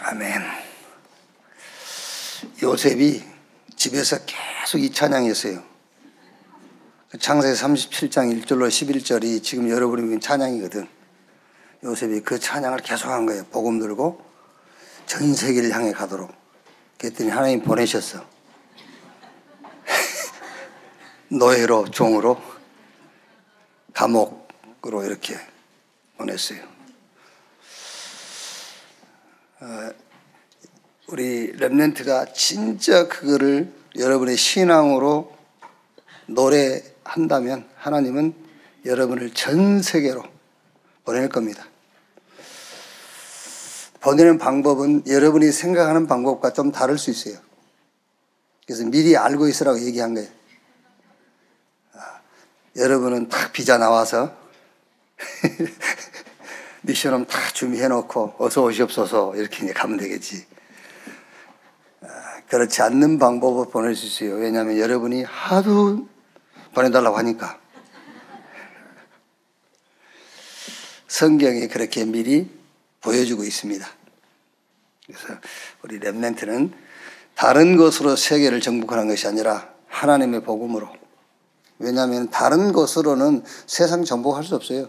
아멘. 요셉이 집에서 계속 이 찬양했어요. 창세기 37장 1절로 11절이 지금 여러분이 보는 찬양이거든. 요셉이 그 찬양을 계속 한 거예요. 복음 들고 전 세계를 향해 가도록. 그랬더니 하나님 보내셨어. 노예로, 종으로, 감옥으로 이렇게 보냈어요. 우리 렘넌트가 진짜 그거를 여러분의 신앙으로 노래한다면 하나님은 여러분을 전 세계로 보낼 겁니다. 보내는 방법은 여러분이 생각하는 방법과 좀 다를 수 있어요. 그래서 미리 알고 있으라고 얘기한 거예요. 여러분은 딱 비자 나와서 미션은 다 준비해놓고 어서 오시옵소서 이렇게 가면 되겠지. 그렇지 않는 방법을 보낼 수 있어요. 왜냐하면 여러분이 하도 보내달라고 하니까. 성경이 그렇게 미리 보여주고 있습니다. 그래서 우리 렘넌트는 다른 것으로 세계를 정복하는 것이 아니라 하나님의 복음으로. 왜냐하면 다른 것으로는 세상 정복할 수 없어요.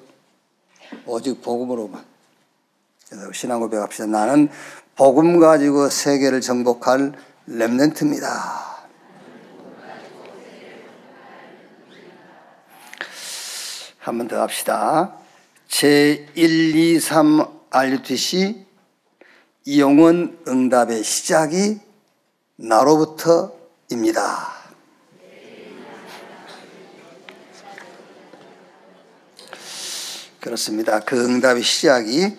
오직 복음으로만. 그래서 신앙 고백합시다. 나는 복음 가지고 세계를 정복할 렘넌트입니다. 한 번 더 합시다. 제123 RUTC 영원 응답의 시작이 나로부터입니다. 그렇습니다. 그 응답의 시작이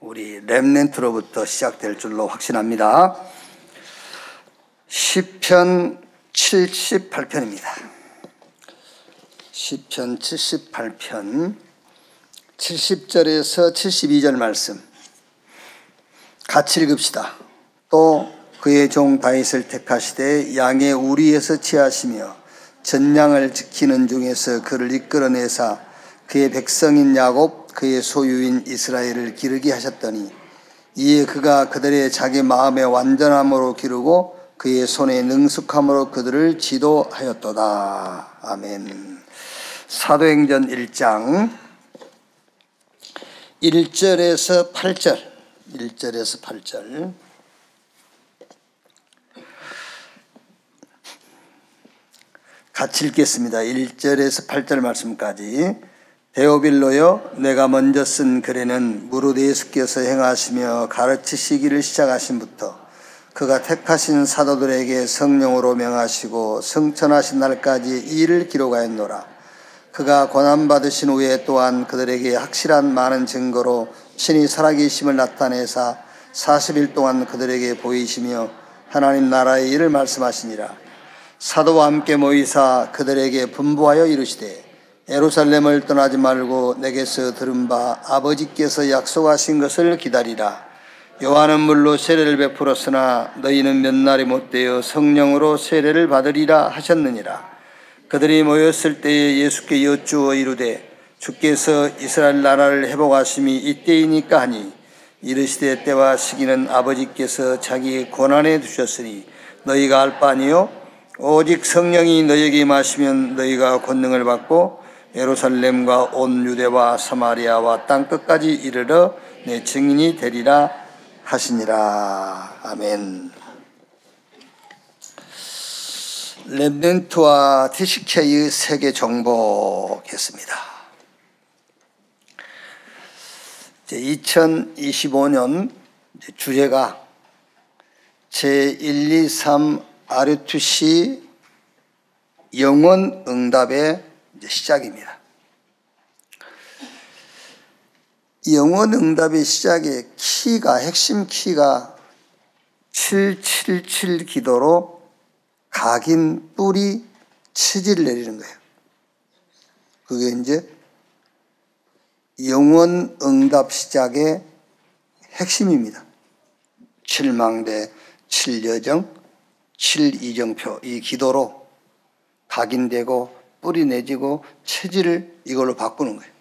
우리 렘넌트로부터 시작될 줄로 확신합니다. 시편 78편입니다. 시편 78편 70절에서 72절 말씀 같이 읽읍시다. 또 그의 종 다윗을 택하시되 양의 우리에서 취하시며 전량을 지키는 중에서 그를 이끌어내사 그의 백성인 야곱 그의 소유인 이스라엘을 기르게 하셨더니 이에 그가 그들의 자기 마음의 완전함으로 기르고 그의 손의 능숙함으로 그들을 지도하였도다. 아멘. 사도행전 1장 1절에서 8절 같이 읽겠습니다. 1절에서 8절 말씀까지. 데오빌로여, 내가 먼저 쓴 글에는 무릇 예수께서 행하시며 가르치시기를 시작하신부터 그가 택하신 사도들에게 성령으로 명하시고 성천하신 날까지 이 일을 기록하였노라. 그가 고난받으신 후에 또한 그들에게 확실한 많은 증거로 친히 살아계심을 나타내사 40일 동안 그들에게 보이시며 하나님 나라의 일을 말씀하시니라. 사도와 함께 모이사 그들에게 분부하여 이르시되 예루살렘을 떠나지 말고 내게서 들은 바 아버지께서 약속하신 것을 기다리라. 요한은 물로 세례를 베풀었으나 너희는 몇 날이 못되어 성령으로 세례를 받으리라 하셨느니라. 그들이 모였을 때에 예수께 여쭈어 이르되 주께서 이스라엘 나라를 회복하심이 이때이니까 하니 이르시되 때와 시기는 아버지께서 자기 권한에 두셨으니 너희가 알 바 아니요 오직 성령이 너희에게 임하시면 너희가 권능을 받고 예루살렘과 온 유대와 사마리아와 땅끝까지 이르러 내 증인이 되리라 하시니라. 아멘. 렘넌트와 TCK의 세계 정복했습니다. 2025년 주제가 제123 RUTC 영원 응답의 시작입니다. 영원 응답의 시작의 핵심 키가 777 기도로 각인, 뿌리, 치질을 내리는 거예요. 그게 이제 영원 응답 시작의 핵심입니다. 7망대, 7여정, 7이정표 이 기도로 각인되고 뿌리 내지고 체질을 이걸로 바꾸는 거예요.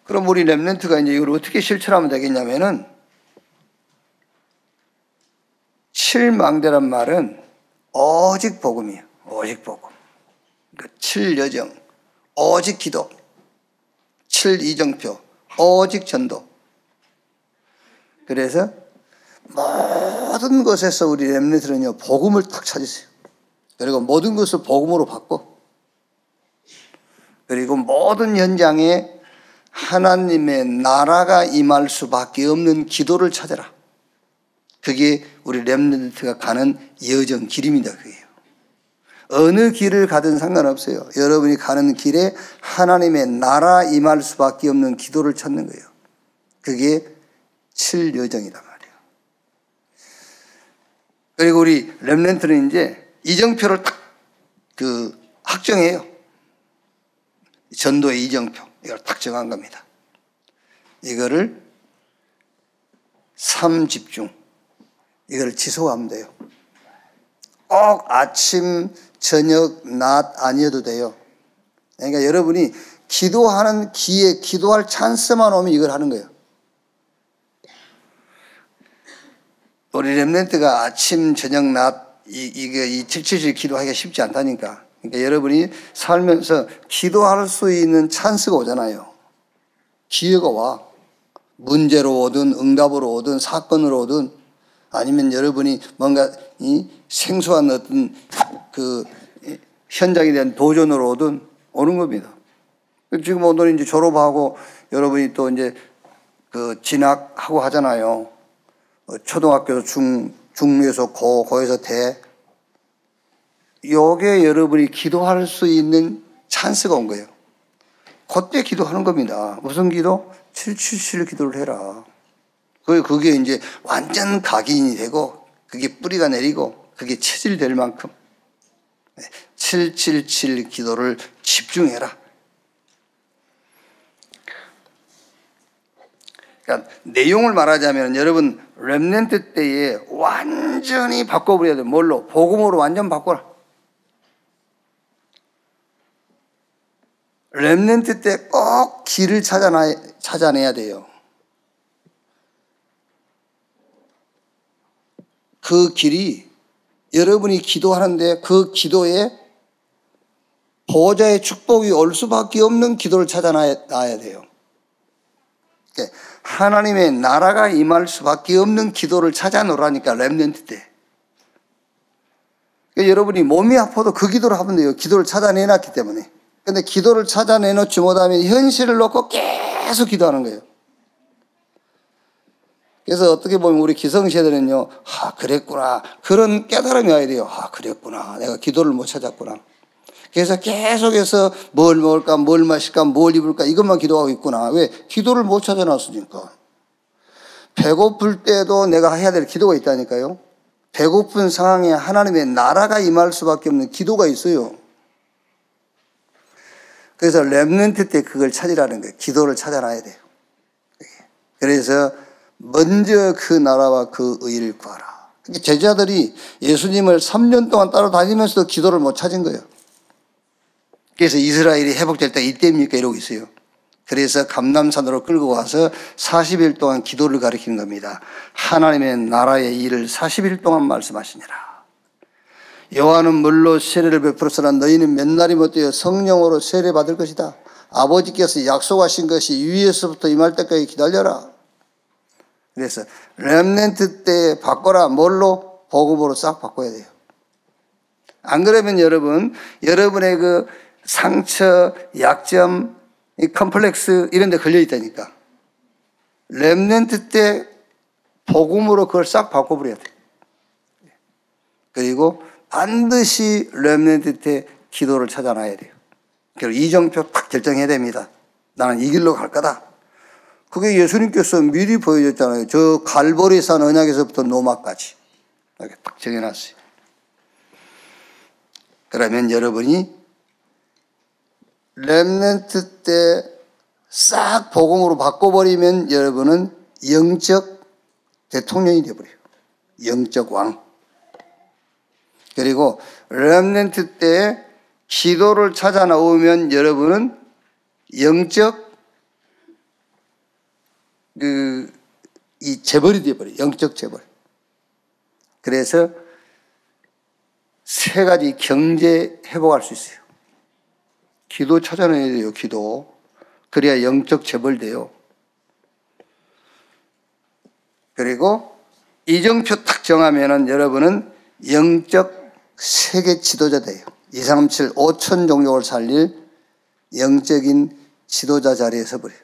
그럼 우리 렘넌트가 이제 이걸 어떻게 실천하면 되겠냐면은, 칠망대란 말은 오직 복음이에요. 오직 복음. 그러니까 칠여정, 오직 기도, 칠이정표, 오직 전도. 그래서 모든 것에서 우리 렘넌트는요, 복음을 딱 찾으세요. 그리고 모든 것을 복음으로 바꿔. 그리고 모든 현장에 하나님의 나라가 임할 수밖에 없는 기도를 찾아라. 그게 우리 렘넌트가 가는 여정, 길입니다. 그게요. 어느 길을 가든 상관없어요. 여러분이 가는 길에 하나님의 나라 임할 수밖에 없는 기도를 찾는 거예요. 그게 칠여정이란 말이에요. 그리고 우리 렘넌트는 이제 이정표를 딱 확정해요. 전도의 이정표. 이걸 딱 정한 겁니다. 이거를 3집중. 이걸 지속하면 돼요. 꼭 아침, 저녁, 낮 아니어도 돼요. 그러니까 여러분이 기도하는 기회, 기도할 찬스만 오면 이걸 하는 거예요. 우리 렘넌트가 아침, 저녁, 낮, 이 777 기도하기가 쉽지 않다니까. 그러니까 여러분이 살면서 기도할 수 있는 찬스가 오잖아요. 기회가 와. 문제로 오든, 응답으로 오든, 사건으로 오든, 아니면 여러분이 뭔가 생소한 어떤 현장에 대한 도전으로 오든 오는 겁니다. 지금 오늘 이제 졸업하고 여러분이 또 이제 진학하고 하잖아요. 초등학교에서 중에서 고에서 대. 요게 여러분이 기도할 수 있는 찬스가 온 거예요. 그때 기도하는 겁니다. 무슨 기도? 777 기도를 해라. 그게 이제 완전 각인이 되고, 그게 뿌리가 내리고, 그게 체질될 만큼 777 기도를 집중해라. 그러니까 내용을 말하자면 여러분 렘넌트 때에 완전히 바꿔버려야 돼요. 뭘로? 복음으로 완전 바꿔라. 렘넌트 때 꼭 길을 찾아내야 돼요. 그 길이 여러분이 기도하는데 그 기도에 보호자의 축복이 올 수밖에 없는 기도를 찾아놔야 돼요. 그러니까 하나님의 나라가 임할 수밖에 없는 기도를 찾아놓으라니까, 렘넌트 때. 그러니까 여러분이 몸이 아파도 그 기도를 하면 돼요. 기도를 찾아내놨기 때문에. 근데 기도를 찾아내놓지 못하면 현실을 놓고 계속 기도하는 거예요. 그래서 어떻게 보면 우리 기성세대는요, 그랬구나. 그런 깨달음이 와야 돼요. 그랬구나. 내가 기도를 못 찾았구나. 그래서 계속해서 뭘 먹을까, 뭘 마실까, 뭘 입을까, 이것만 기도하고 있구나. 왜? 기도를 못 찾아놨으니까. 배고플 때도 내가 해야 될 기도가 있다니까요. 배고픈 상황에 하나님의 나라가 임할 수밖에 없는 기도가 있어요. 그래서 렘넌트 때 그걸 찾으라는 거예요. 기도를 찾아놔야 돼요. 그래서 먼저 그 나라와 그 의를 구하라. 제자들이 예수님을 3년 동안 따라다니면서도 기도를 못 찾은 거예요. 그래서 이스라엘이 회복될 때 이때입니까? 이러고 있어요. 그래서 감람산으로 끌고 와서 40일 동안 기도를 가르치는 겁니다. 하나님의 나라의 일을 40일 동안 말씀하시니라. 요한은 물로 세례를 베풀었으나 너희는 몇 날이 못되어 성령으로 세례받을 것이다. 아버지께서 약속하신 것이 위에서부터 임할 때까지 기다려라. 그래서 렘넌트 때 바꿔라. 뭘로? 복음으로 싹 바꿔야 돼요. 안 그러면 여러분의 그 상처, 약점, 이 컴플렉스 이런 데 걸려 있다니까. 렘넌트 때 복음으로 그걸 싹 바꿔버려야 돼. 그리고 반드시 렘넌트 때 기도를 찾아놔야 돼요. 그리고 이정표 딱 결정해야 됩니다. 나는 이 길로 갈 거다. 그게 예수님께서 미리 보여줬잖아요. 저 갈보리산 언약에서부터 노마까지 이렇게 딱 정해놨어요. 그러면 여러분이 렘넌트 때 싹 복음으로 바꿔버리면 여러분은 영적 대통령이 되어버려요. 영적 왕. 그리고 렘넌트 때 기도를 찾아 나오면 여러분은 영적 이 재벌이 되어버려요. 영적 재벌. 그래서 세 가지 경제 회복할 수 있어요. 기도 찾아내야 돼요. 기도. 그래야 영적 재벌 돼요. 그리고 이정표 딱 정하면은 여러분은 영적 세계 지도자 돼요. 2, 3, 7, 5천 종족을 살릴 영적인 지도자 자리에 서버려요.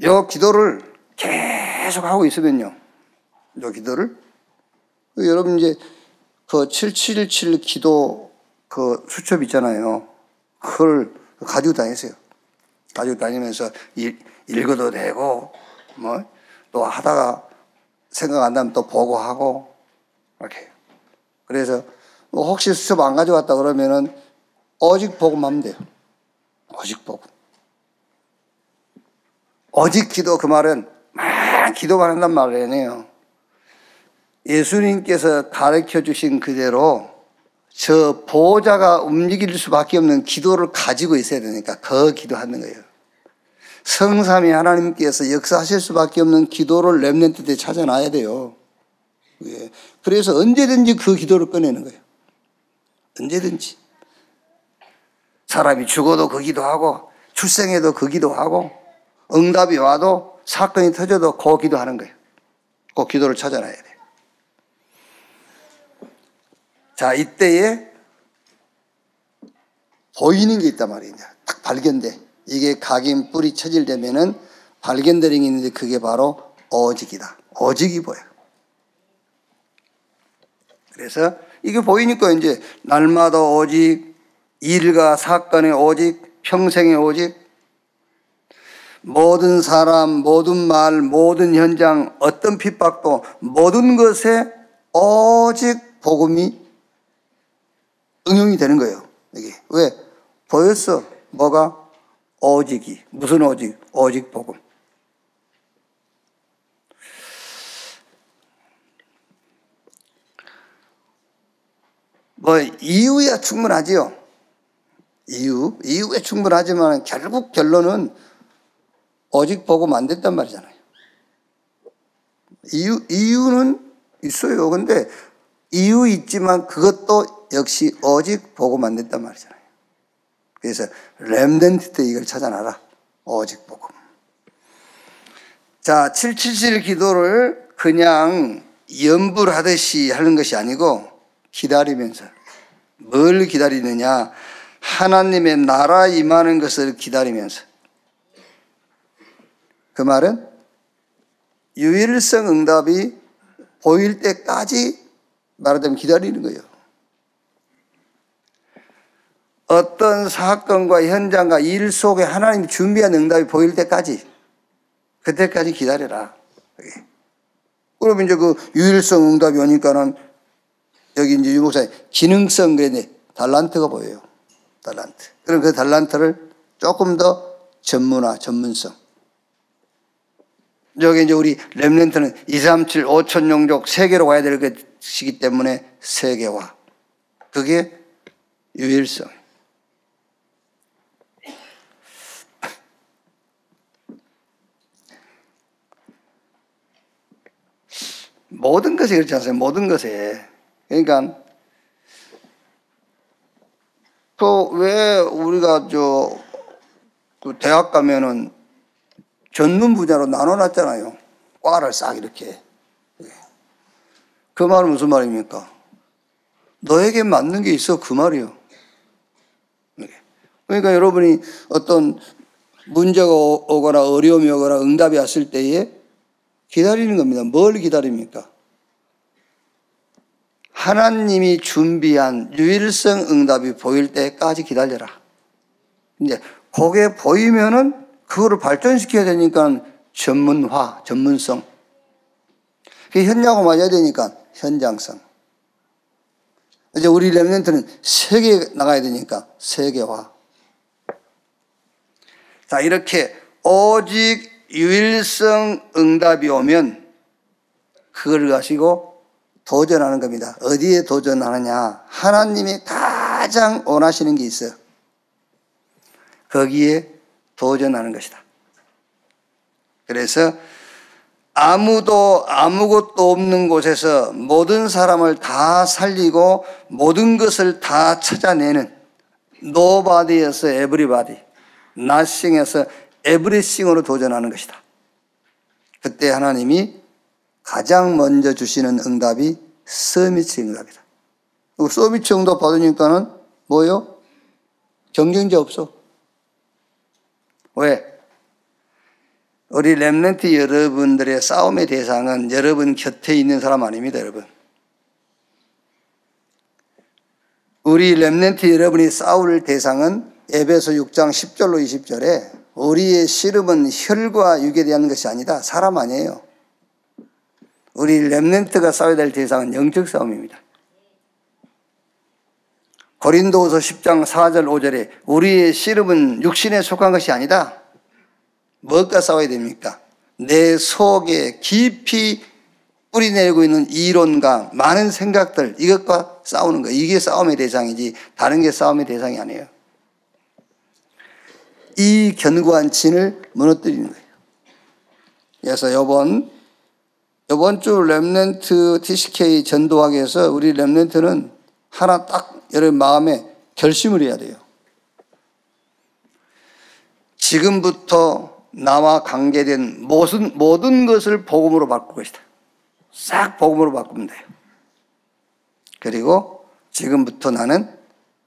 요 기도를 계속 하고 있으면요. 요 기도를. 여러분 이제 그 777 기도 그 수첩 있잖아요. 그걸 가지고 다니세요. 가지고 다니면서 읽어도 되고, 뭐, 또 하다가 생각 안 나면 또 보고 하고, 이렇게. 그래서 뭐 혹시 수첩 안 가져왔다 그러면은 오직 복음 하면 돼요. 오직 복음. 오직 기도 그 말은 막 기도만 한단 말이 아니에요. 예수님께서 가르쳐 주신 그대로 저 보호자가 움직일 수밖에 없는 기도를 가지고 있어야 되니까 그 기도하는 거예요. 성삼위 하나님께서 역사하실 수밖에 없는 기도를 렘넌트 때 찾아놔야 돼요. 그래서 언제든지 그 기도를 꺼내는 거예요. 언제든지. 사람이 죽어도 그 기도하고 출생해도 그 기도하고 응답이 와도 사건이 터져도 그 기도하는 거예요. 그 기도를 찾아놔야 돼요. 자, 이때에 보이는 게 있단 말이에요. 딱 발견돼. 이게 각인 뿌리 체질되면은 발견되는 게 있는데 그게 바로 오직이다. 오직이 보여. 그래서 이게 보이니까 이제 날마다 오직, 일과 사건의 오직, 평생의 오직, 모든 사람, 모든 말, 모든 현장, 어떤 핍박도 모든 것에 오직 복음이 응용이 되는 거예요. 이게 왜? 보였어. 뭐가? 오직이. 무슨 오직? 오직 복음. 뭐 이유야 충분하지요. 이유에 충분하지만 결국 결론은 오직 복음 안 됐단 말이잖아요. 이유는 있어요. 근데 이유 있지만 그것도 역시 오직 복음 안 됐단 말이잖아요. 그래서 렘넌트 때 이걸 찾아놔라. 오직 복음. 자, 777 기도를 그냥 염불하듯이 하는 것이 아니고 기다리면서. 뭘 기다리느냐? 하나님의 나라 임하는 것을 기다리면서. 그 말은 유일성 응답이 보일 때까지 말하자면 기다리는 거예요. 어떤 사건과 현장과 일 속에 하나님이 준비한 응답이 보일 때까지, 그때까지 기다려라. 그럼 이제 그 유일성 응답이 오니까는 여기 이제 유목사님 기능성 그랬네. 달란트가 보여요. 달란트. 그럼 그 달란트를 조금 더 전문성. 여기 이제 우리 렘넌트는 2, 3, 7, 5천 종족 세계로 가야 될 것이기 때문에 세계화. 그게 유일성. 모든 것에 그렇지 않습니까? 모든 것에. 그러니까 왜 우리가 그 대학 가면은 전문 분야로 나눠놨잖아요. 과를 싹 이렇게. 그 말은 무슨 말입니까? 너에게 맞는 게 있어. 그 말이요. 그러니까 여러분이 어떤 문제가 오거나 어려움이 오거나 응답이 왔을 때에 기다리는 겁니다. 뭘 기다립니까? 하나님이 준비한 유일성 응답이 보일 때까지 기다려라. 이제 그게 보이면은 그거를 발전시켜야 되니까 전문성. 그게 현장하고 맞아야 되니까 현장성. 이제 우리 렘넌트는 세계에 나가야 되니까 세계화. 자, 이렇게 오직 유일성 응답이 오면 그걸 가지고 도전하는 겁니다. 어디에 도전하느냐? 하나님이 가장 원하시는 게 있어요. 거기에 도전하는 것이다. 그래서 아무도 아무것도 없는 곳에서 모든 사람을 다 살리고 모든 것을 다 찾아내는 nobody에서 everybody, nothing에서 everything으로 도전하는 것이다. 그때 하나님이 가장 먼저 주시는 응답이 서밋 응답이다. 서밋 응답 받으니까는 뭐요? 경쟁자 없어. 왜? 우리 렘넌트 여러분들의 싸움의 대상은 여러분 곁에 있는 사람 아닙니다, 여러분. 우리 렘넌트 여러분이 싸울 대상은 에베소 6장 10절로 20절에 우리의 씨름은 혈과 육에 대한 것이 아니다. 사람 아니에요. 우리 렘넌트가 싸워야 될 대상은 영적 싸움입니다. 고린도후서 10장 4절 5절에 우리의 씨름은 육신에 속한 것이 아니다. 무엇과 싸워야 됩니까? 내 속에 깊이 뿌리내리고 있는 이론과 많은 생각들, 이것과 싸우는 거예요. 이게 싸움의 대상이지 다른 게 싸움의 대상이 아니에요. 이 견고한 진을 무너뜨리는 거예요. 그래서 이번 주 렘넌트 TCK 전도학에서 우리 렘넌트는 하나 딱 여러분 마음에 결심을 해야 돼요. 지금부터 나와 관계된 모든 것을 복음으로 바꿀 것이다. 싹 복음으로 바꾸면 돼요. 그리고 지금부터 나는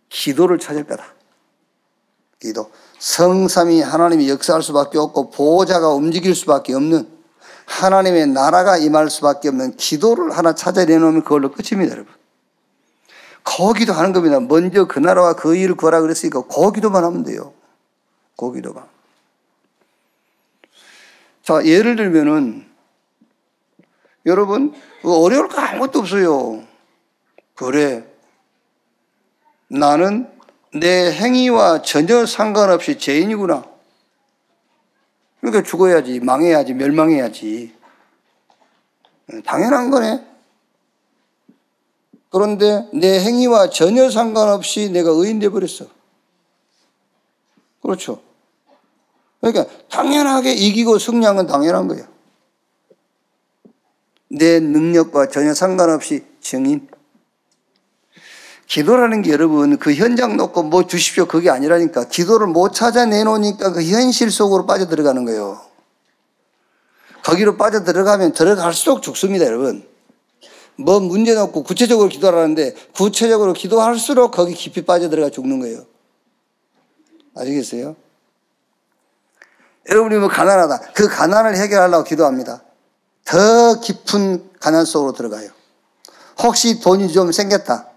기도를 찾을 거다. 기도. 성삼위 하나님이 역사할 수밖에 없고 보호자가 움직일 수밖에 없는 하나님의 나라가 임할 수밖에 없는 기도를 하나 찾아내놓으면 그걸로 끝입니다, 여러분. 거기도 하는 겁니다. 먼저 그 나라와 그 일을 구하라 그랬으니까 거기도만 하면 돼요. 거기도만. 자, 예를 들면은 여러분 어려울 거 아무것도 없어요. 그래, 나는 내 행위와 전혀 상관없이 죄인이구나. 그러니까 죽어야지, 망해야지, 멸망해야지. 당연한 거네. 그런데 내 행위와 전혀 상관없이 내가 의인 되어버렸어. 그렇죠. 그러니까 당연하게 이기고 승리한 건 당연한 거예요. 내 능력과 전혀 상관없이 증인. 기도라는 게 여러분 그 현장 놓고 뭐 주십시오 그게 아니라니까. 기도를 못 찾아내놓으니까 그 현실 속으로 빠져들어가는 거예요. 거기로 빠져들어가면 들어갈수록 죽습니다, 여러분. 뭐 문제 놓고 구체적으로 기도하라는데 구체적으로 기도할수록 거기 깊이 빠져들어가 죽는 거예요. 아시겠어요? 여러분이 뭐 가난하다. 그 가난을 해결하려고 기도합니다. 더 깊은 가난 속으로 들어가요. 혹시 돈이 좀 생겼다.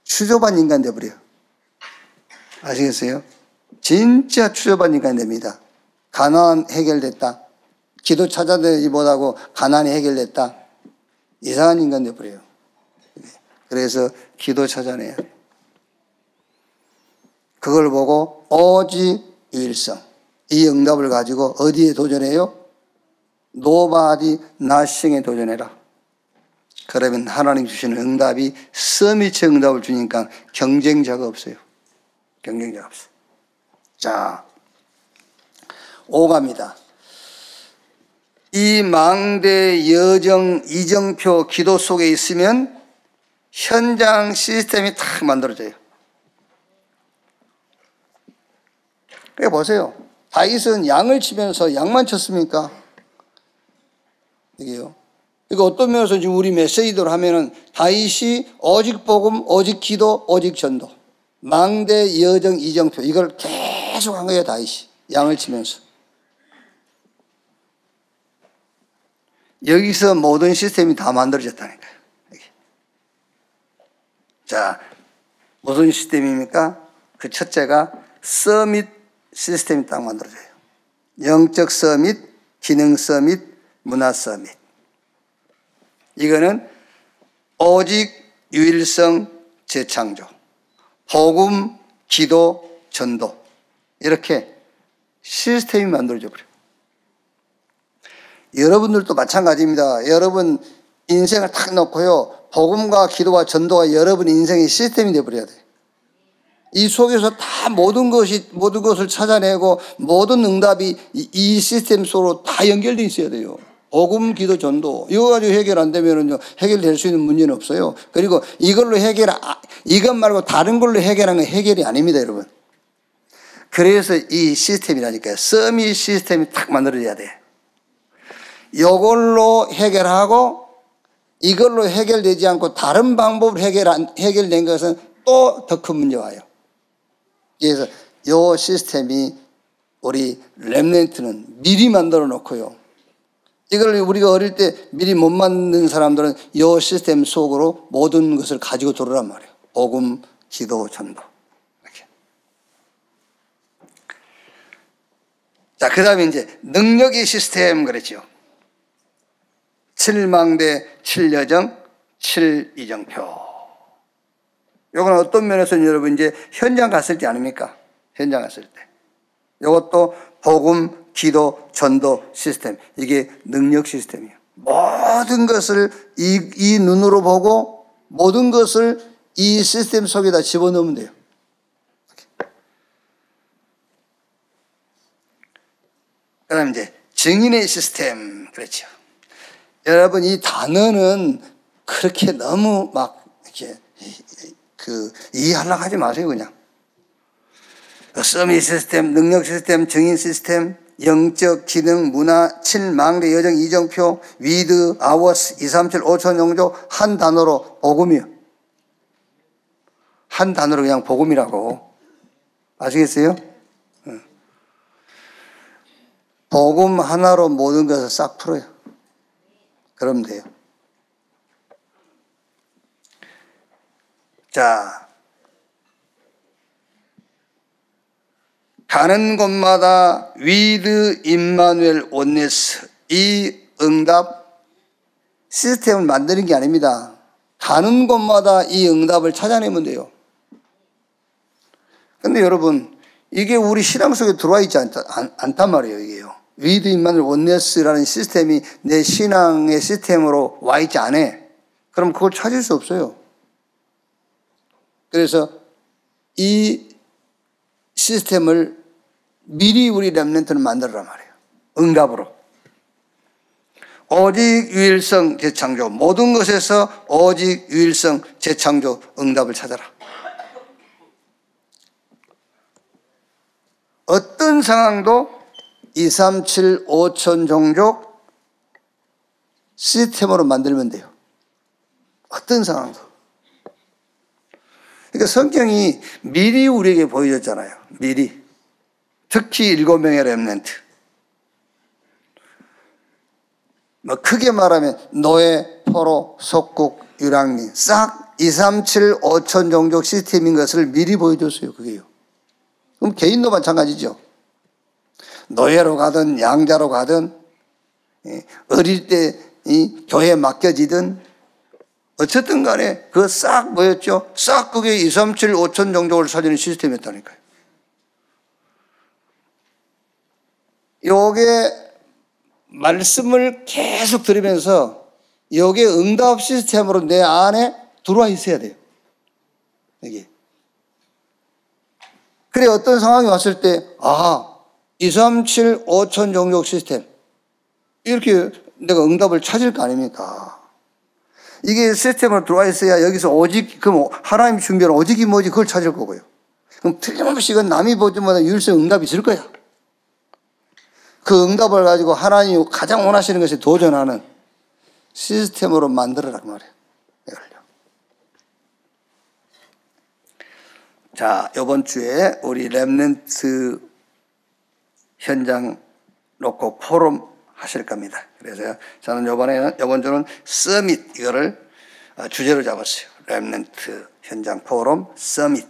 추조반 인간 되어버려요. 아시겠어요? 진짜 추조반 인간 됩니다. 가난 해결됐다. 기도 찾아내지 못하고 가난이 해결됐다. 이상한 인간 되어버려요. 그래서 기도 찾아내야 돼요. 그걸 보고 오직 유일성. 이 응답을 가지고 어디에 도전해요? nobody, nothing에 도전해라. 그러면 하나님 주시는 응답이 서밋의 응답을 주니까 경쟁자가 없어요. 경쟁자가 없어요. 자, 5갑니다. 이 망대, 여정, 이정표 기도 속에 있으면 현장 시스템이 탁 만들어져요. 그러니까 보세요. 다윗은 양을 치면서 양만 쳤습니까? 이게요. 그러니까 어떤 면에서 지금 우리 메시지대로 하면은 다윗이 오직 복음, 오직 기도, 오직 전도. 망대, 여정, 이정표. 이걸 계속 한 거예요, 다윗이. 양을 치면서. 여기서 모든 시스템이 다 만들어졌다니까요. 자, 무슨 시스템입니까? 그 첫째가 서밋 시스템이 딱 만들어져요. 영적 서밋, 기능 서밋, 문화 서밋. 이거는 오직 유일성 재창조, 복음, 기도, 전도 이렇게 시스템이 만들어져 버려요. 여러분들도 마찬가지입니다. 여러분 인생을 탁 놓고요. 복음과 기도와 전도가 여러분 인생의 시스템이 되어버려야 돼요. 이 속에서 다 모든 것을 찾아내고 모든 응답이 이 시스템 속으로 다 연결되어 있어야 돼요. 복음, 기도, 전도. 이거 가지고 해결 안 되면은요, 해결될 수 있는 문제는 없어요. 그리고 이것 말고 다른 걸로 해결하는 건 해결이 아닙니다, 여러분. 그래서 이 시스템이라니까요. 서밋 시스템이 딱 만들어져야 돼. 이걸로 해결하고 이걸로 해결되지 않고 다른 방법으로 해결된 것은 또 더 큰 문제가 와요. 그래서 이 시스템이 우리 렘넌트는 미리 만들어 놓고요. 이걸 우리가 어릴 때 미리 못 만든 사람들은 이 시스템 속으로 모든 것을 가지고 들어오란 말이에요. 복음, 기도, 전도. 이렇게. 자, 그 다음에 이제 능력의 시스템 그랬죠. 7망대, 7여정, 7이정표. 이건 어떤 면에서는 여러분 이제 현장 갔을 때 아닙니까? 현장 갔을 때. 이것도 복음, 기도, 전도 시스템. 이게 능력 시스템이에요. 모든 것을 이 눈으로 보고 모든 것을 이 시스템 속에다 집어넣으면 돼요. 그 다음에 이제 증인의 시스템. 그렇죠. 여러분 이 단어는 그렇게 너무 막 이렇게 이해하려고 하지 마세요, 그냥. 서밋 시스템, 능력 시스템, 증인 시스템, 영적 기능, 문화, 7망대, 여정, 이정표, 위드, 아워스, 237, 5천 용조, 한 단어로 복음이요. 한 단어로 그냥 복음이라고. 아시겠어요? 복음 하나로 모든 것을 싹 풀어요. 그러면 돼요. 자, 가는 곳마다 위드 임마누엘 온네스 이 응답 시스템을 만드는 게 아닙니다. 가는 곳마다 이 응답을 찾아내면 돼요. 근데 여러분 이게 우리 신앙 속에 들어와 있지 않단 말이에요. 이게요. 위드 임마누엘 온네스라는 시스템이 내 신앙의 시스템으로 와 있지 않아. 그럼 그걸 찾을 수 없어요. 그래서 이 시스템을 미리 우리 렘넌트는 만들어란 말이에요. 응답으로. 오직 유일성 재창조. 모든 것에서 오직 유일성 재창조 응답을 찾아라. 어떤 상황도 237, 5천 종족 시스템으로 만들면 돼요. 어떤 상황도. 그러니까 성경이 미리 우리에게 보여줬잖아요. 미리. 특히 7명의 렘넌트. 크게 말하면 노예, 포로, 속국, 유랑민 싹 237, 5천 종족 시스템인 것을 미리 보여줬어요. 그게요. 그럼 개인도 마찬가지죠. 노예로 가든 양자로 가든 어릴 때 교회에 맡겨지든 어쨌든 간에 그거 싹 뭐였죠? 싹 그게 237, 5천 종족을 살리는 시스템이었다니까요. 요게 말씀을 계속 들으면서 요게 응답 시스템으로 내 안에 들어와 있어야 돼요. 이게. 그래 어떤 상황이 왔을 때 237, 5천 종족 시스템 이렇게 내가 응답을 찾을 거 아닙니까? 이게 시스템으로 들어와 있어야 여기서 오직, 그럼 하나님이 준비한 오직이 뭐지? 그걸 찾을 거고요. 그럼 틀림없이 이건 남이 보지 못한 유일성 응답이 있을 거야. 그 응답을 가지고 하나님이 가장 원하시는 것에 도전하는 시스템으로 만들어라, 그 말이에요. 이걸요. 자, 이번 주에 우리 렘넌트 현장 놓고 포럼 하실 겁니다. 그래서 저는 이번 주는 서밋 이거를 주제로 잡았어요. 렘넌트 현장 포럼 서밋.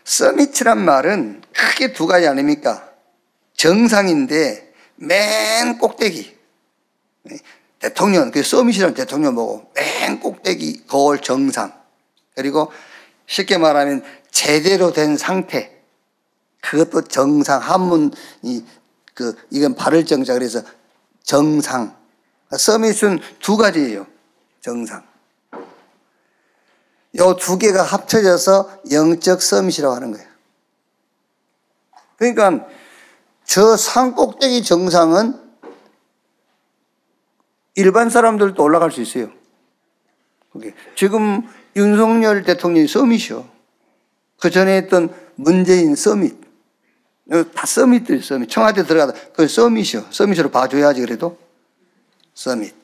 서밋이란 말은 크게 두 가지 아닙니까? 정상인데 맨 꼭대기. 대통령, 그 서밋이라는 대통령 보고 맨 꼭대기 거울 정상. 그리고 쉽게 말하면 제대로 된 상태. 그것도 정상. 한문 이건 발을 정자 그래서 정상. 서밋은 두 가지예요. 정상. 요 두 개가 합쳐져서 영적 서밋이라고 하는 거예요. 그러니까 저 산 꼭대기 정상은 일반 사람들도 올라갈 수 있어요. 지금 윤석열 대통령이 서밋이요. 그 전에 했던 문재인 서밋. 다 서밋들, 서밋. 청와대 들어가다, 그 서밋이요. 서밋으로 봐줘야지, 그래도. 서밋.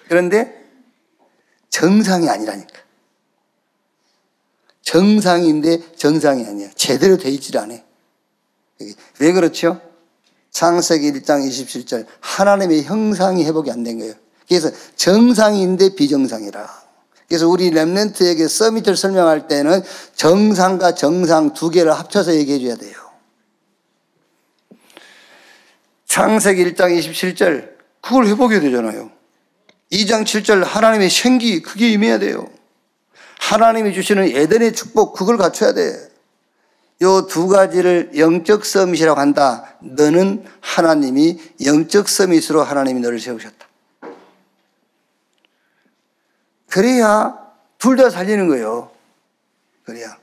그런데 정상이 아니라니까. 정상인데 정상이 아니야. 제대로 돼 있질 않아. 왜 그렇죠? 창세기 1장 27절. 하나님의 형상이 회복이 안 된 거예요. 그래서 정상인데 비정상이라. 그래서 우리 렘넌트에게 서밋을 설명할 때는 정상과 정상 두 개를 합쳐서 얘기해 줘야 돼요. 창세기 1장 27절. 그걸 회복해야 되잖아요. 2장 7절 하나님의 생기 그게 임해야 돼요. 하나님이 주시는 에덴의 축복 그걸 갖춰야 돼. 요 두 가지를 영적 서밋이라고 한다. 너는 하나님이 영적 서밋으로 하나님이 너를 세우셨다. 그래야 둘 다 살리는 거예요. 그래야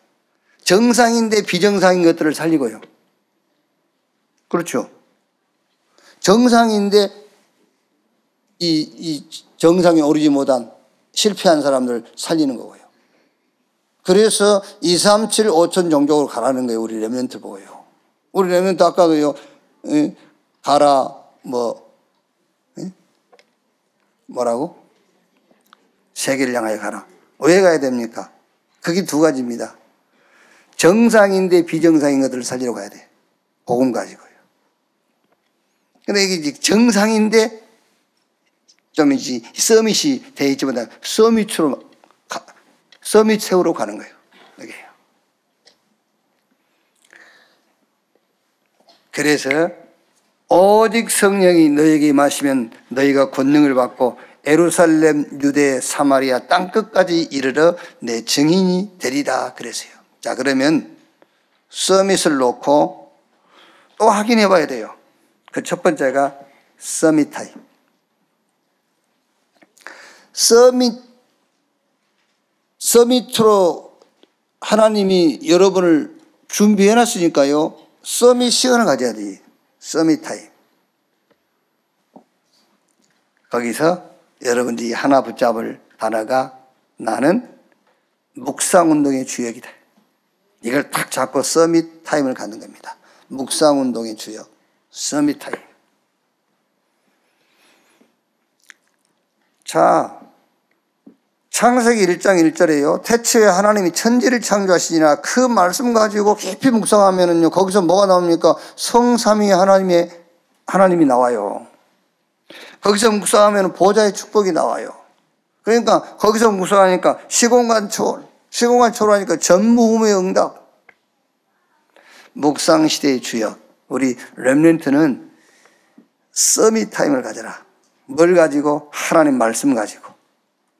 정상인데 비정상인 것들을 살리고요. 그렇죠. 정상인데 이 정상에 오르지 못한 실패한 사람들 살리는 거고요. 그래서 2, 3, 7, 5천 종족으로 가라는 거예요. 우리 렘넌트 보고요. 우리 렘넌트 아까도요, 가라, 뭐라고? 세계를 향하여 가라. 왜 가야 됩니까? 그게 두 가지입니다. 정상인데 비정상인 것들을 살리러 가야 돼. 복음 가지고요. 근데 이게 정상인데 좀 이제 서밋이 돼 있지 못한 서밋 세우러 가는 거예요. 이게요. 그래서 오직 성령이 너에게 임하시면 너희가 권능을 받고 예루살렘, 유대, 사마리아 땅끝까지 이르러 내 증인이 되리라 그랬어요. 자, 그러면 서밋을 놓고 또 확인해 봐야 돼요. 그 첫 번째가 서밋 타임. 서밋으로 하나님이 여러분을 준비해 놨으니까요. 서밋 시간을 가져야 돼. 서밋 타임. 거기서 여러분들이 하나 붙잡을 단어가 나는 묵상운동의 주역이다. 이걸 딱 잡고 서밋 타임을 갖는 겁니다. 묵상운동의 주역, 서밋 타임. 자, 창세기 1장 1절에요. 태초에 하나님이 천지를 창조하시니라 그 말씀 가지고 깊이 묵상하면은요, 거기서 뭐가 나옵니까? 성삼위 하나님이 나와요. 거기서 묵상하면 보좌의 축복이 나와요. 그러니까 거기서 묵상하니까 시공간 초월하니까 전무후무의 응답. 묵상 시대의 주역. 우리 렘넌트는 서밋 타임을 가져라. 뭘 가지고? 하나님 말씀 가지고.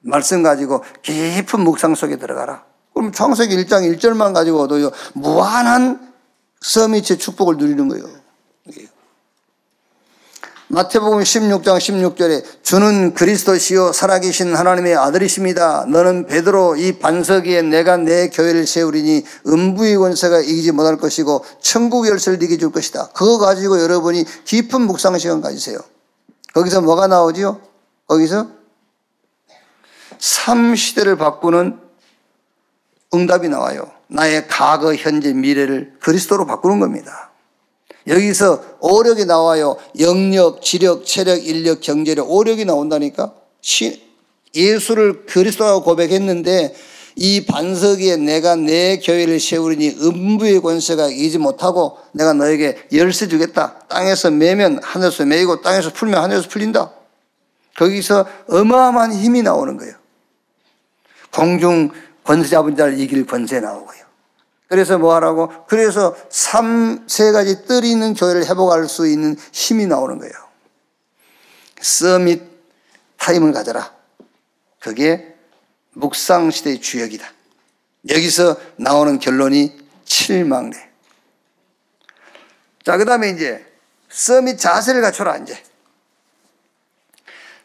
말씀 가지고 깊은 묵상 속에 들어가라. 그럼 창세기 1장 1절만 가지고도 무한한 서밋의 축복을 누리는 거예요. 마태복음 16장 16절에 주는 그리스도시요 살아계신 하나님의 아들이십니다. 너는 베드로 이 반석 위에 내가 내 교회를 세우리니 음부의 권세가 이기지 못할 것이고 천국 열쇠를 네게 줄 것이다. 그거 가지고 여러분이 깊은 묵상 시간 가지세요. 거기서 뭐가 나오지요? 거기서 삶 시대를 바꾸는 응답이 나와요. 나의 과거, 현재, 미래를 그리스도로 바꾸는 겁니다. 여기서 오력이 나와요. 영력, 지력, 체력, 인력, 경제력, 오력이 나온다니까. 예수를 그리스도라고 고백했는데 이 반석 위에 내가 내 교회를 세우리니 음부의 권세가 이기지 못하고 내가 너에게 열쇠 주겠다. 땅에서 매면 하늘에서 매이고 땅에서 풀면 하늘에서 풀린다. 거기서 어마어마한 힘이 나오는 거예요. 공중 권세 잡은 자를 이길 권세 나오고요. 그래서 뭐 하라고? 그래서 세 가지 뜰이 있는 교회를 회복할 수 있는 힘이 나오는 거예요. 서밋 타임을 가져라. 그게 묵상 시대의 주역이다. 여기서 나오는 결론이 칠망대. 자, 그 다음에 이제 서밋 자세를 갖춰라. 이제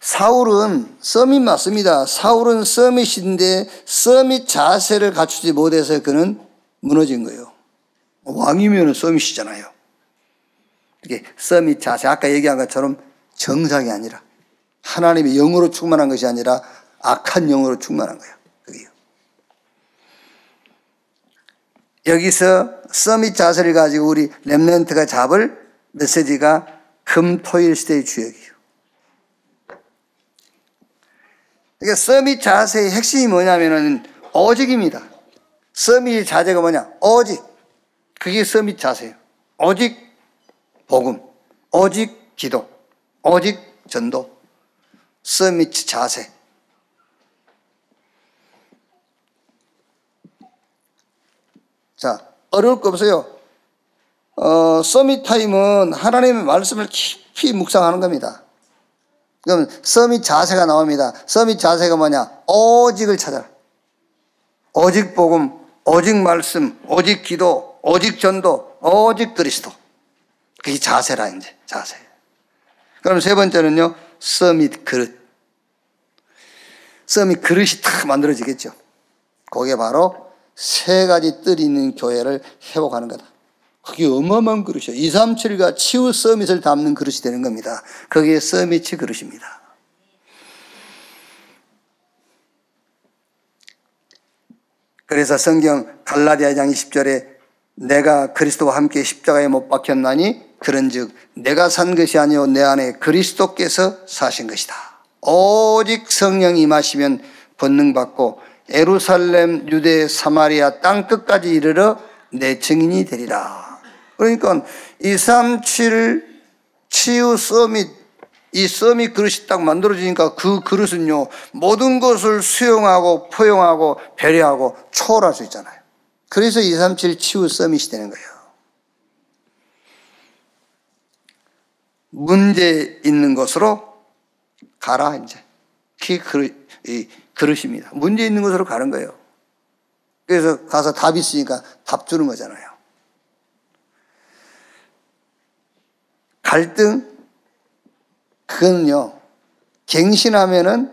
사울은 서밋 맞습니다. 사울은 서밋인데 서밋 자세를 갖추지 못해서 그는 무너진 거예요. 왕이면 서밋이잖아요. 이게 서밋 자세, 아까 얘기한 것처럼 정상이 아니라 하나님의 영으로 충만한 것이 아니라 악한 영으로 충만한 거예요. 그게요. 여기서 서밋 자세를 가지고 우리 렘넌트가 잡을 메시지가 금토일 시대의 주역이에요. 그러니까 서밋 자세의 핵심이 뭐냐면은 오직입니다. 서밋 자세가 뭐냐? 오직. 그게 서밋 자세예요. 오직 복음, 오직 기도, 오직 전도, 서밋 자세. 자, 어려울 거 없어요. 서밋 타임은 하나님의 말씀을 깊이 묵상하는 겁니다. 그럼 서밋 자세가 나옵니다. 서밋 자세가 뭐냐? 오직을 찾아라. 오직 복음, 오직 말씀, 오직 기도, 오직 전도, 오직 그리스도. 그게 자세라, 이제, 자세. 그럼 세 번째는요, 서밋 그릇. 서밋 그릇이 탁 만들어지겠죠. 그게 바로 세 가지 뜰이 있는 교회를 회복하는 거다. 그게 어마어마한 그릇이에요. 237과 치유 서밋을 담는 그릇이 되는 겁니다. 그게 서밋이 그릇입니다. 그래서 성경 갈라디아 2장 20절에 내가 그리스도와 함께 십자가에 못 박혔나니 그런즉 내가 산 것이 아니요 내 안에 그리스도께서 사신 것이다. 오직 성령이 임하시면 권능받고 예루살렘, 유대, 사마리아 땅끝까지 이르러 내 증인이 되리라. 그러니까 237 치유 서밋, 이 서밋 그릇이 딱 만들어지니까 그 그릇은요 모든 것을 수용하고 포용하고 배려하고 초월할 수 있잖아요. 그래서 237 치유 서밋이 되는 거예요. 문제 있는 것으로 가라, 이제. 이 그릇입니다. 문제 있는 것으로 가는 거예요. 그래서 가서 답 있으니까 답 주는 거잖아요. 갈등, 그거는요, 갱신하면은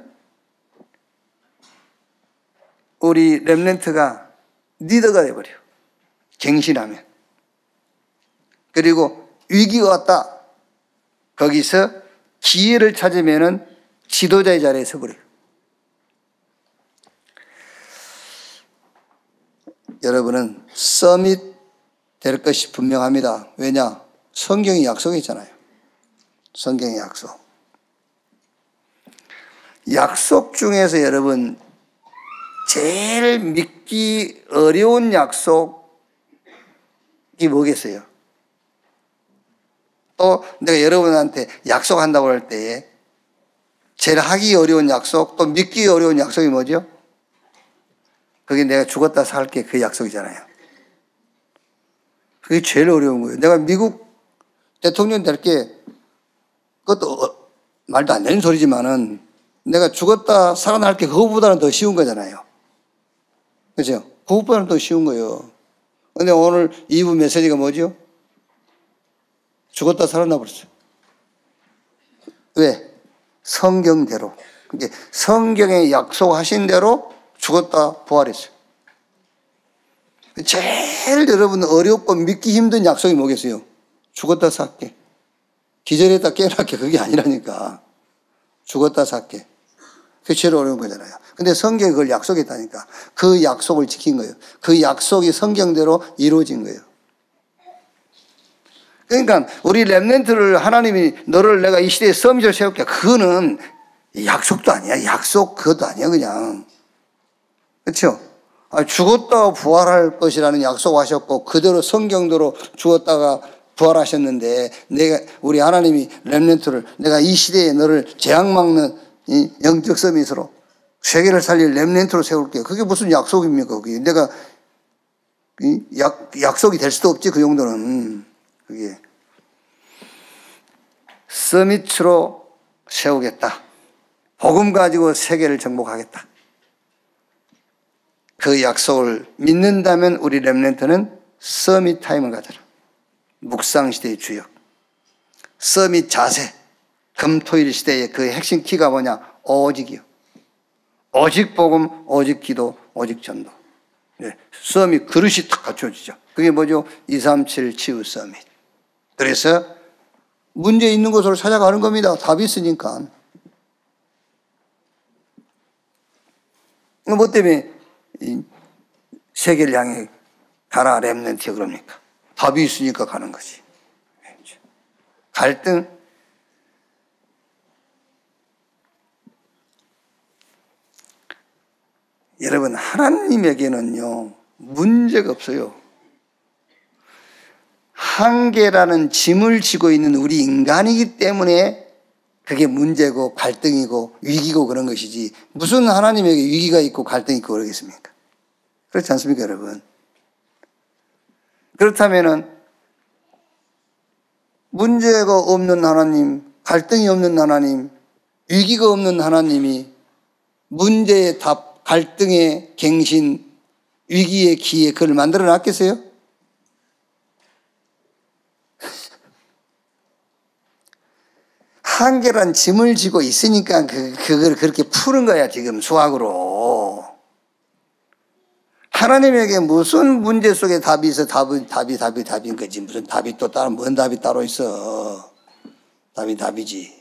우리 렘넌트가 리더가 돼버려요. 갱신하면. 그리고 위기가 왔다. 거기서 기회를 찾으면은 지도자의 자리에 서버려요. 여러분은 서밋 될 것이 분명합니다. 왜냐? 성경이 약속했잖아요. 성경의 약속. 약속 중에서 여러분 제일 믿기 어려운 약속이 뭐겠어요? 또 내가 여러분한테 약속한다고 할 때에 제일 하기 어려운 약속, 또 믿기 어려운 약속이 뭐죠? 그게 내가 죽었다 살게 그 약속이잖아요. 그게 제일 어려운 거예요. 내가 미국 대통령 될게 그것도 말도 안 되는 소리지만은 내가 죽었다 살아날게 그거보다는 더 쉬운 거잖아요. 그죠? 그것보다는 더 쉬운 거예요. 근데 오늘 2부 메시지가 뭐죠? 죽었다 살아나 버렸어요. 왜? 성경대로. 그게 성경에 약속하신 대로 죽었다 부활했어요. 제일 여러분 어렵고 믿기 힘든 약속이 뭐겠어요? 죽었다 살게. 기절했다 깨어날게. 그게 아니라니까. 죽었다 살게. 그게 제일 어려운 거잖아요. 근데 성경이 그걸 약속했다니까. 그 약속을 지킨 거예요. 그 약속이 성경대로 이루어진 거예요. 그러니까 우리 렘넌트를 하나님이 너를 내가 이 시대에 서밋을 세울게. 그거는 약속도 아니야. 약속 그것도 아니야 그냥. 그렇죠? 죽었다 부활할 것이라는 약속하셨고 그대로 성경대로 죽었다가 부활하셨는데 내가 우리 하나님이 렘넌트를 내가 이 시대에 너를 재앙 막는 이 영적 서밋으로 세계를 살릴 렘넌트로 세울게요. 그게 무슨 약속입니까? 그게 내가 약속이 될 수도 없지 그 정도는. 그게 서밋으로 세우겠다. 복음 가지고 세계를 정복하겠다. 그 약속을 믿는다면 우리 렘넌트는 서밋 타임을 가져라. 묵상 시대의 주역. 서밋 자세. 금토일 시대의 그 핵심 키가 뭐냐? 오직이요. 오직 복음, 오직 기도, 오직 전도. 네. 서밋 그릇이 딱 갖춰지죠. 그게 뭐죠? 237 치유 서밋. 그래서 문제 있는 곳으로 찾아가는 겁니다. 답이 있으니까. 뭐 때문에 세계를 향해 가라 렘넌트야 그럽니까? 답이 있으니까 가는 거지. 갈등. 여러분, 하나님에게는요, 문제가 없어요. 한계라는 짐을 지고 있는 우리 인간이기 때문에 그게 문제고 갈등이고 위기고 그런 것이지, 무슨 하나님에게 위기가 있고 갈등이 있고 그러겠습니까? 그렇지 않습니까, 여러분? 그렇다면은 문제가 없는 하나님, 갈등이 없는 하나님, 위기가 없는 하나님이 문제의 답, 갈등의 갱신, 위기의 기회 그걸 만들어 놨겠어요? 한계란 짐을 지고 있으니까 그걸 그렇게 푸는 거야, 지금 수학으로. 하나님에게 무슨 문제 속에 답이 있어? 답인 거지. 무슨 답이 또 따로, 뭔 답이 따로 있어. 답이 답이지.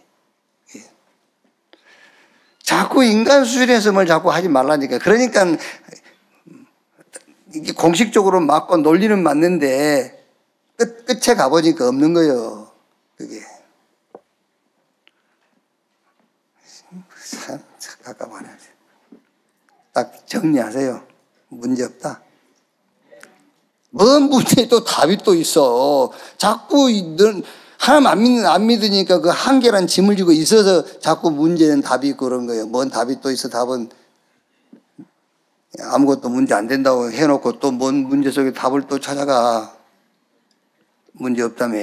자꾸 인간 수준에서 뭘 자꾸 하지 말라니까. 그러니까 이게 공식적으로 맞고 논리는 맞는데 끝에 가보니까 없는 거예요. 그게. 참 깝깝하네. 딱 정리하세요. 문제 없다. 뭔 문제에 또 답이 또 있어. 자꾸 하나님 안 믿으니까 그 한계란 짐을 지고 있어서 자꾸 문제는 답이 있고 그런 거예요. 뭔 답이 또 있어. 답은 아무것도 문제 안 된다고 해놓고 또 뭔 문제 속에 답을 또 찾아가. 문제 없다며.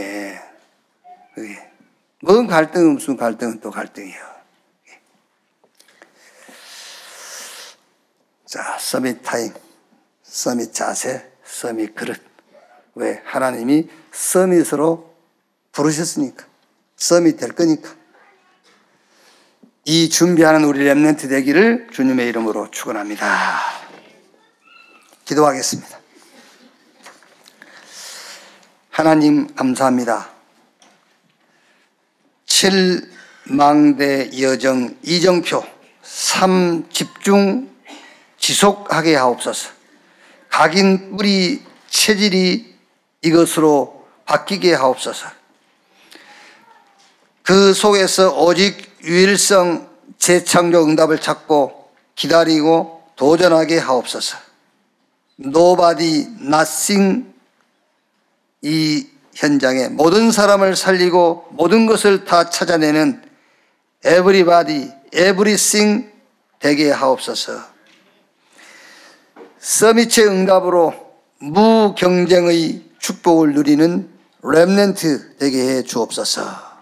그게. 뭔 갈등은 무슨 갈등은 또 갈등이야. 자, 서밋 타임, 서밋 자세, 서밋 그릇. 왜? 하나님이 서밋으로 부르셨으니까. 서밋 될 거니까. 이 준비하는 우리 렘넌트 되기를 주님의 이름으로 축원합니다. 기도하겠습니다. 하나님 감사합니다. 7망대 여정 이정표 3 집중 지속하게 하옵소서. 각인 뿌리 체질이 이것으로 바뀌게 하옵소서. 그 속에서 오직 유일성 재창조 응답을 찾고 기다리고 도전하게 하옵소서. Nobody, nothing 이 현장에 모든 사람을 살리고 모든 것을 다 찾아내는 everybody, everything 되게 하옵소서. 서밋의 응답으로 무경쟁의 축복을 누리는 렘넌트 되게 해 주옵소서.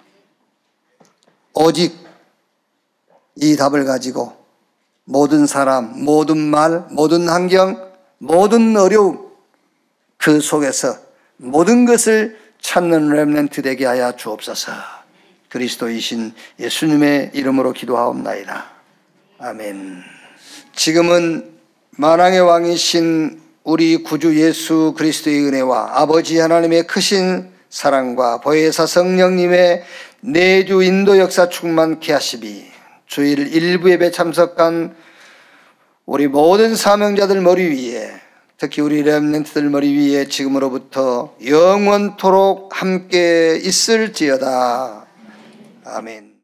오직 이 답을 가지고 모든 사람, 모든 말, 모든 환경, 모든 어려움 그 속에서 모든 것을 찾는 렘넌트 되게 하여 주옵소서. 그리스도이신 예수님의 이름으로 기도하옵나이다. 아멘. 지금은 만왕의 왕이신 우리 구주 예수 그리스도의 은혜와 아버지 하나님의 크신 사랑과 보혜사 성령님의 내주 인도 역사 충만케 하시비 주일 일부 예배 참석한 우리 모든 사명자들 머리 위에 특히 우리 렘넌트들 머리 위에 지금으로부터 영원토록 함께 있을지어다. 아멘.